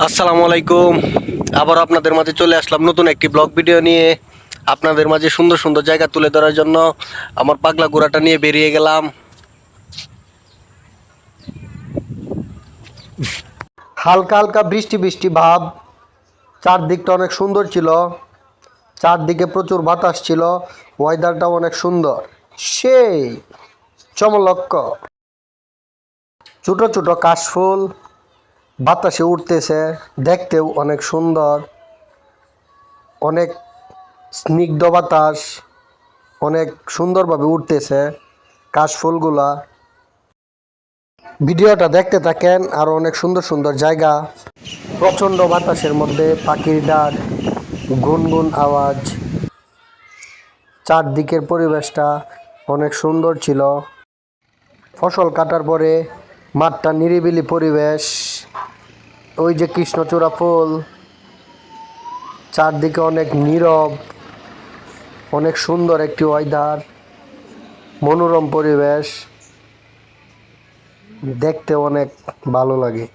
আসসালামু আলাইকুম। আবার আপনাদের মাঝে চলে আসলাম নতুন একটি ব্লগ ভিডিও নিয়ে। আপনাদের মাঝে সুন্দর সুন্দর জায়গা তুলে ধরার জন্য আমার পাগলা ঘোড়াটা নিয়ে বেরিয়ে গেলাম। হালকা হালকা বৃষ্টি বৃষ্টি ভাব, চারদিকটা অনেক সুন্দর ছিল, চারদিকে প্রচুর বাতাস ছিল, ওয়েদারটাও অনেক সুন্দর, সেই চমলক্ষ। ছোট ছোট কাশফুল বাতাসে উঠতেছে, দেখতেও অনেক সুন্দর, অনেক স্নিগ্ধ বাতাস, অনেক সুন্দরভাবে উঠতেছে কাশফুলগুলা। ভিডিওটা দেখতে থাকেন, আরও অনেক সুন্দর সুন্দর জায়গা। প্রচণ্ড বাতাসের মধ্যে পাখির ডাক, গুনগুন আওয়াজ, চারদিকের পরিবেশটা অনেক সুন্দর ছিল। ফসল কাটার পরে মাঠটা নিরিবিলি পরিবেশ, ওই যে কৃষ্ণচূড়া ফুল, চারদিকে অনেক নীরব, অনেক সুন্দর একটি ওয়েদার, মনোরম পরিবেশ, দেখতে অনেক ভালো লাগে।